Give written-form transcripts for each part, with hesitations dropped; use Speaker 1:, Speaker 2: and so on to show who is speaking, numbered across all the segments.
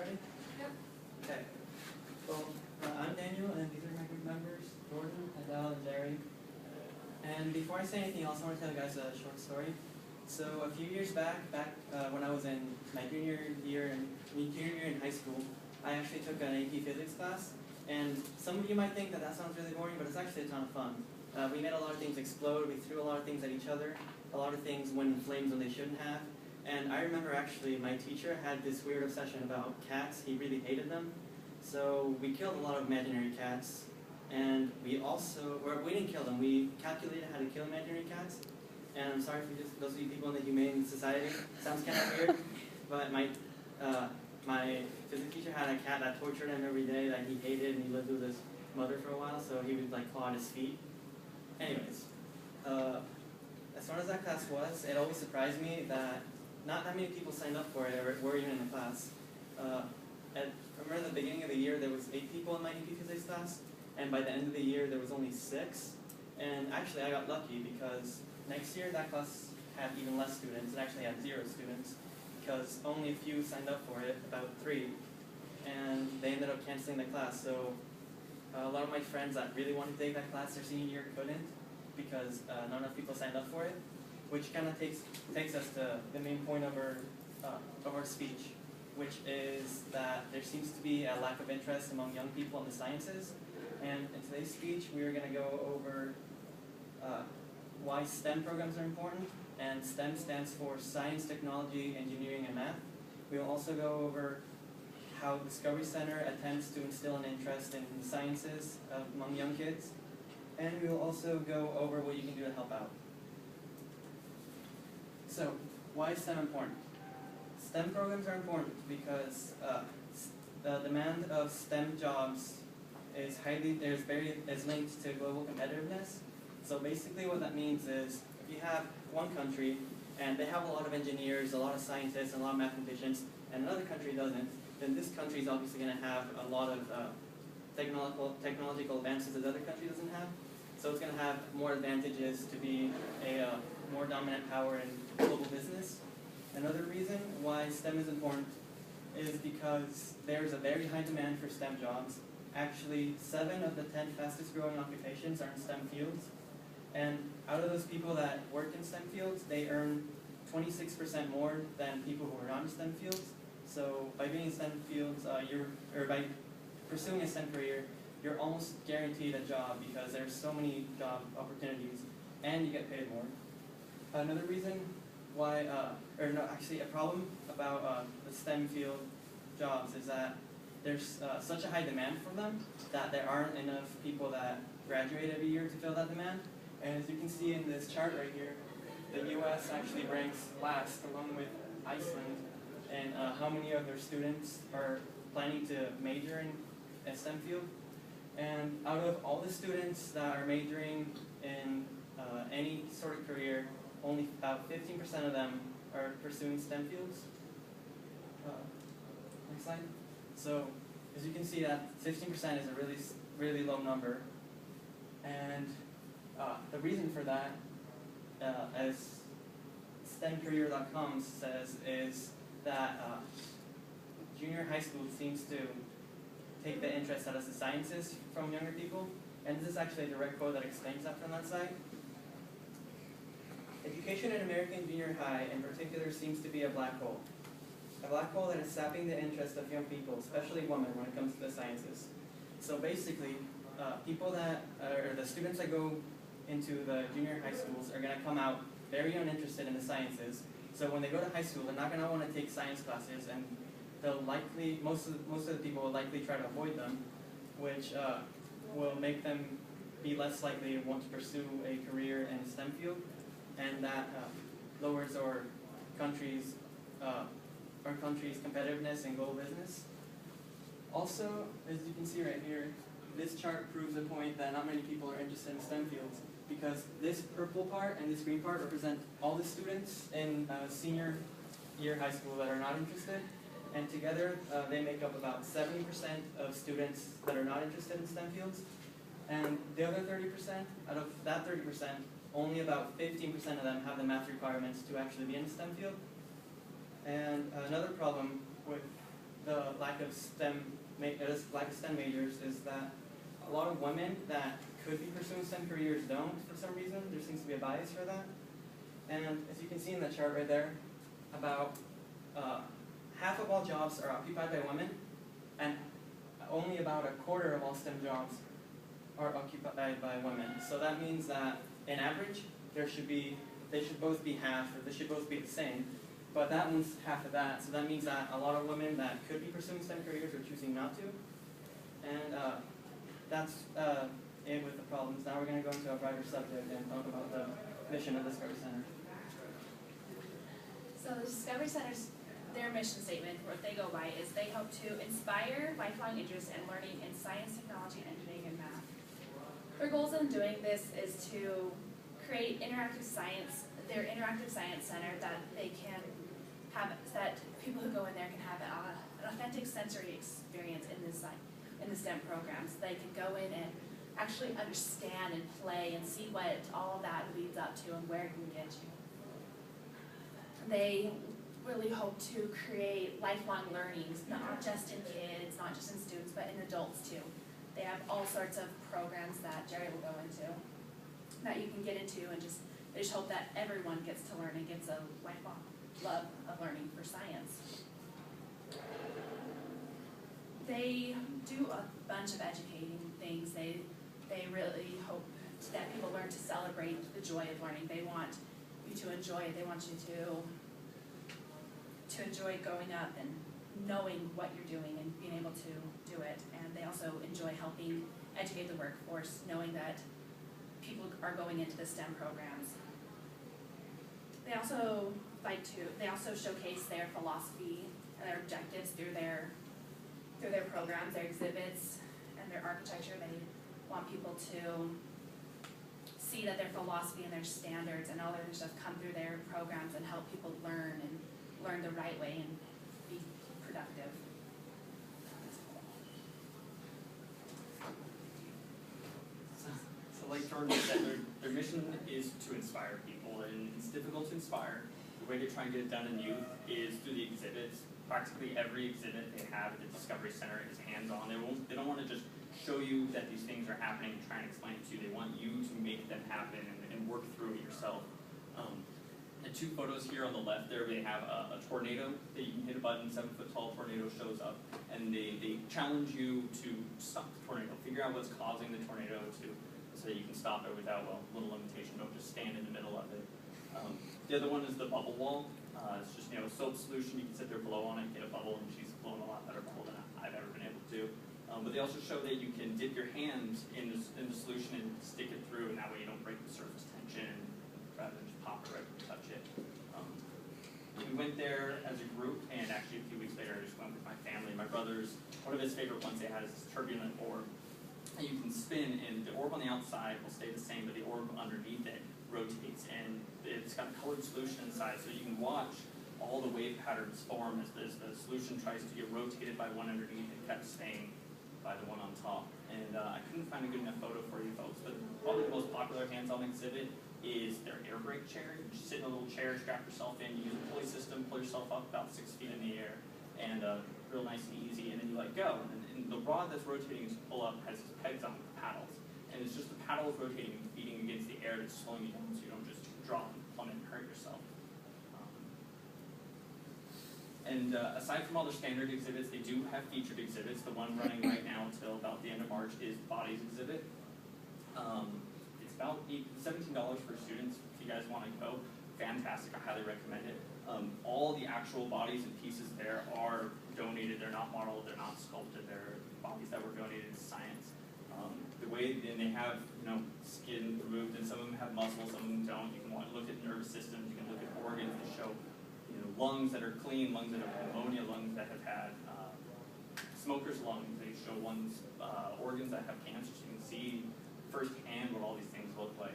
Speaker 1: ready?
Speaker 2: Yep.
Speaker 1: Okay. Well, I'm Daniel, and these are my group members, Jordan, Adele, and Jerry. And before I say anything else, I want to tell you guys a short story. So a few years back when I was in my junior year in high school, I actually took an AP Physics class. And some of you might think that that sounds really boring, but it's actually a ton of fun. We made a lot of things explode, we threw a lot of things at each other, a lot of things went in flames when they shouldn't have. And I remember actually my teacher had this weird obsession about cats. He really hated them. So we killed a lot of imaginary cats. And we didn't kill them, we calculated how to kill imaginary cats. And I'm sorry for just those of you people in the Humane Society. Sounds kind of weird, but my physics teacher had a cat that tortured him every day that he hated, and he lived with his mother for a while, so he would like claw at his feet. Anyways, as far as that class was, it always surprised me that not that many people signed up for it or were even in the class. I remember in the beginning of the year there was 8 people in my AP Physics class, and by the end of the year there was only 6. And actually I got lucky because next year that class had even less students. It actually had 0 students because only a few signed up for it, about 3. And they ended up canceling the class. So a lot of my friends that really wanted to take that class their senior year couldn't because not enough people signed up for it, which kind of takes us to the main point of our speech, which is that there seems to be a lack of interest among young people in the sciences. And in today's speech, we are going to go over why STEM programs are important, and STEM stands for Science, Technology, Engineering, and Math. We will also go over how Discovery Center attempts to instill an interest in the sciences among young kids, and we will also go over what you can do to help out. So, why is STEM important? STEM programs are important because the demand of STEM jobs is linked to global competitiveness. So basically what that means is if you have one country and they have a lot of engineers, a lot of scientists, and a lot of mathematicians, and another country doesn't, then this country is obviously going to have a lot of technological advances that the other country doesn't have. So it's going to have more advantages to be a more dominant power in global business. Another reason why STEM is important is because there's a very high demand for STEM jobs. Actually, 7 of the 10 fastest growing occupations are in STEM fields. And out of those people that work in STEM fields, they earn 26% more than people who are not in STEM fields. So by being in STEM fields, by pursuing a STEM career, you're almost guaranteed a job because there's so many job opportunities, and you get paid more. Another reason why, a problem about the STEM field jobs is that there's such a high demand for them that there aren't enough people that graduate every year to fill that demand. And as you can see in this chart right here, the U.S. actually ranks last along with Iceland in how many of their students are planning to major in a STEM field. And out of all the students that are majoring in any sort of career, only about 15% of them are pursuing STEM fields. Next slide. So as you can see, that 15% is a really low number. And the reason for that, as STEMcareer.com says, is that junior high school seems to take the interest out of the sciences from younger people. And this is actually a direct quote that explains that from that site. Education in American junior high in particular seems to be a black hole. A black hole that is sapping the interest of young people, especially women, when it comes to the sciences. So basically, the students that go into the junior high schools are going to come out very uninterested in the sciences. So when they go to high school, they're not going to want to take science classes, and most of the people will likely try to avoid them, which will make them be less likely to want to pursue a career in a STEM field, and that lowers our country's competitiveness in global business. Also, as you can see right here, this chart proves the point that not many people are interested in STEM fields, because this purple part and this green part represent all the students in senior year high school that are not interested, and together they make up about 70% of students that are not interested in STEM fields. And the other 30%, out of that 30%, only about 15% of them have the math requirements to actually be in the STEM field. And another problem with the lack of STEM majors is that a lot of women that could be pursuing STEM careers don't for some reason. There seems to be a bias for that. And as you can see in the chart right there, about half of all jobs are occupied by women, and only about a quarter of all STEM jobs are occupied by women. So that means that, in average, they should both be half, or they should both be the same. But that one's half of that, so that means that a lot of women that could be pursuing STEM careers are choosing not to. And that's it with the problems. Now we're going to go into a brighter subject and talk about the mission of the Discovery Center.
Speaker 2: So the Discovery Center's, their mission statement, what they go by, is they hope to inspire lifelong interest and learning in science, technology, engineering, and math. Their goals in doing this is to create interactive science, their interactive science center that they can have, that people who go in there can have an authentic sensory experience in the STEM programs. They can go in and actually understand and play and see what all of that leads up to and where it can get you. They really hope to create lifelong learnings, not just in kids, not just in students, but in adults too. They have all sorts of programs that Jerry will go into that you can get into, and they just hope that everyone gets to learn and gets a lifelong love of learning for science. They do a bunch of educating things. They really hope that people learn to celebrate the joy of learning. They want you to enjoy it. They want you to enjoy growing up and knowing what you're doing and being able to do it. And they also enjoy helping educate the workforce, knowing that people are going into the STEM programs. They also showcase their philosophy and their objectives through their programs, their exhibits, and their architecture. They want people to see that their philosophy and their standards and all their stuff come through their programs and help people learn the right way and be productive.
Speaker 3: So like Jordan said, their mission is to inspire people, and it's difficult to inspire. The way to try and get it done in youth is through the exhibits. Practically every exhibit they have at the Discovery Center is hands-on. They don't want to just show you that these things are happening and try and explain it to you. They want you to make them happen and work through it yourself. The two photos here on the left there, they have a tornado that you can hit a button, 7-foot-tall tornado shows up, and they challenge you to stop the tornado. Figure out what's causing the tornado so that you can stop it without, well, little limitation. Don't just stand in the middle of it. The other one is the bubble wall. It's just, a soap solution. You can sit there, blow on it, get a bubble, and she's blowing a lot better bubble than I've ever been able to. But they also show that you can dip your hand in the solution and stick it through, and that way you don't break the surface tension rather than just pop it right when you touch it. We went there as a group, and actually a few weeks later I just went with my family. My brother's, one of his favorite ones they had is this turbulent orb. And you can spin, and the orb on the outside will stay the same, but the orb underneath it rotates, and it's got a colored solution inside, so you can watch all the wave patterns form as the solution tries to get rotated by one underneath and kept staying by the one on top. And I couldn't find a good enough photo for you folks, but probably the most popular hands-on exhibit is their air brake chair. You just sit in a little chair, strap yourself in, you use a pulley system, pull yourself up about 6 feet in the air, and real nice and easy, and then you let go. And the rod that's rotating as you pull up has these pegs on it with paddles. And it's just the paddles rotating and beating against the air that's slowing you down so you don't just drop and plummet and hurt yourself. Aside from all the standard exhibits, they do have featured exhibits. The one running right now until about the end of March is the Bodies exhibit. It's about $17 for students if you guys want to go. Fantastic, I highly recommend it. All the actual bodies and pieces there are donated. They're not modeled, they're not sculpted. They're bodies that were donated to science. The way then they have skin removed, and some of them have muscles, some of them don't. You can look at nervous systems, you can look at organs that show lungs that are clean, lungs that have pneumonia, lungs that have had smoker's lungs. They show organs that have cancer, so you can see firsthand what all these things look like.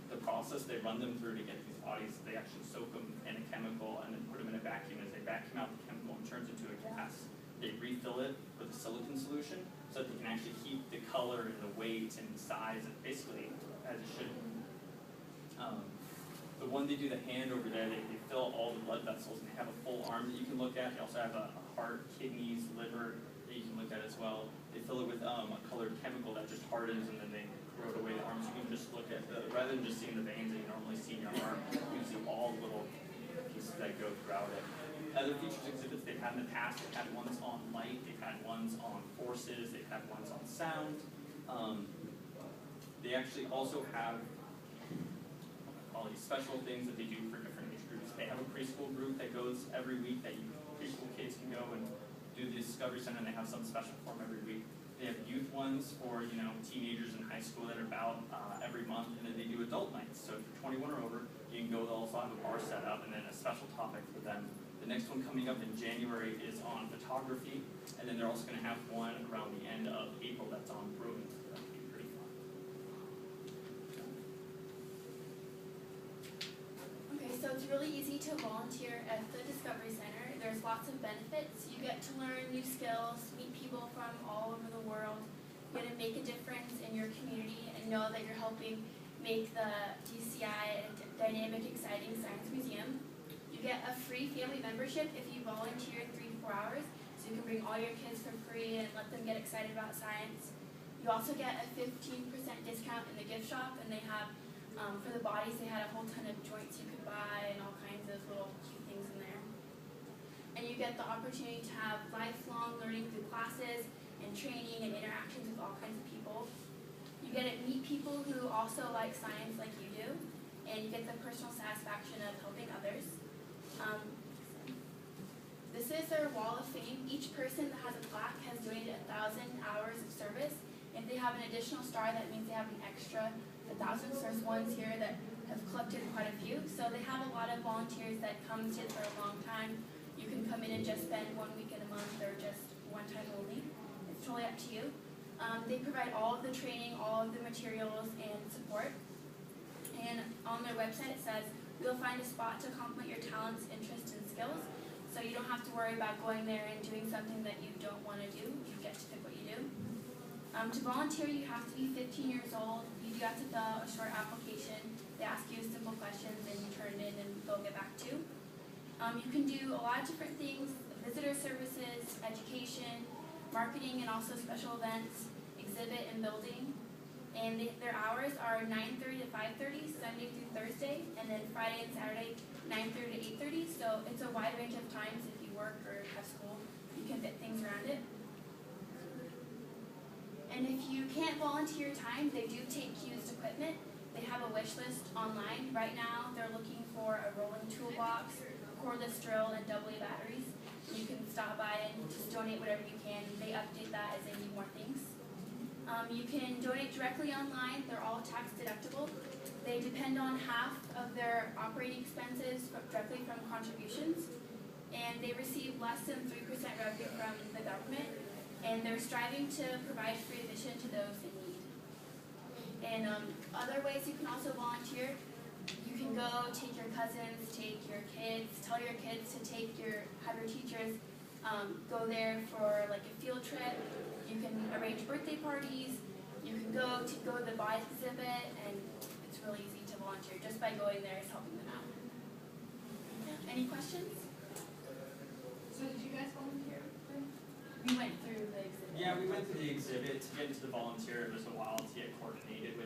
Speaker 3: The process they run them through to get these bodies, they actually soak them in a chemical and then put them in a vacuum. As they vacuum out the chemical and turns into a gas, they refill it with a silicone solution so that they can actually keep the color and the weight and size basically as it should be. The one they do the hand over there, they fill all the blood vessels, and they have a full arm that you can look at. They also have a heart, kidneys, liver, that you can look at as well. They fill it with a colored chemical that just hardens and then they corrode away the arms. You can just look at rather than just seeing the veins that you normally see in your arm, you can see all the little pieces that go throughout it. Other features exhibits they've had in the past, they've had ones on light, they've had ones on forces, they've had ones on sound. They actually also have all these special things that they do for different age groups. They have a preschool group that goes every week that preschool kids can go and do the Discovery Center, and they have some special for them every week. They have youth ones for, teenagers in high school that are about every month, and then they do adult nights. So if you're 21 or over, you can go, they'll also have a bar set up and then a special topic for them. The next one coming up in January is on photography, and then they're also going to have one around the end of April that's on brewing. So that'll be pretty fun.
Speaker 4: Okay, so it's really easy to volunteer at the Discovery Center. There's lots of benefits. You get to learn new skills, meet people from all over the world. You get to make a difference in your community and know that you're helping make the DCI a dynamic, exciting science museum. You get a free family membership if you volunteer 3 to 4 hours, so you can bring all your kids for free and let them get excited about science. You also get a 15% discount in the gift shop, and they have, for the bodies, they had a whole ton of joints you could buy and all kinds of little cute things in there. And you get the opportunity to have lifelong learning through classes and training and interactions with all kinds of people. You get to meet people who also like science like you do, and you get the personal satisfaction of helping others. This is their wall of fame. Each person that has a plaque has donated 1,000 hours of service. If they have an additional star, that means they have an extra 1,000. So there's ones here that have collected quite a few. So they have a lot of volunteers that come to for a long time. You can come in and just spend 1 week in a month or just one time only. It's totally up to you. They provide all of the training, all of the materials, and support. And on their website it says, you'll find a spot to complement your talents, interests, and skills. So you don't have to worry about going there and doing something that you don't want to do. You get to pick what you do. To volunteer, you have to be 15 years old. You do have to fill out a short application. They ask you simple questions, and you turn it in, and they'll get back to you. You can do a lot of different things: visitor services, education, marketing, and also special events, exhibit, and building. And their hours are 9:30 to 5:30, Sunday through Thursday, and then Friday and Saturday, 9:30 to 8:30. So it's a wide range of times. If you work or have school, you can fit things around it. And if you can't volunteer time, they do take used equipment. They have a wish list online. Right now, they're looking for a rolling toolbox, cordless drill, and AA batteries. You can stop by and just donate whatever you can. They update that as they need more things. You can donate directly online. They're all tax deductible. They depend on half of their operating expenses directly from contributions, and they receive less than 3% revenue from the government, and they're striving to provide free admission to those in need. And other ways you can also volunteer: you can go take your cousins, take your kids, tell your kids to have your teachers go there for like a field trip. You can arrange birthday parties. You can go to the bodies exhibit, and it's really easy to volunteer. Just by going there is helping them out. Any questions?
Speaker 5: So did you guys volunteer?
Speaker 4: We went through the exhibit.
Speaker 3: Yeah, we went to the exhibit to get into the volunteer. It was a while to get coordinated with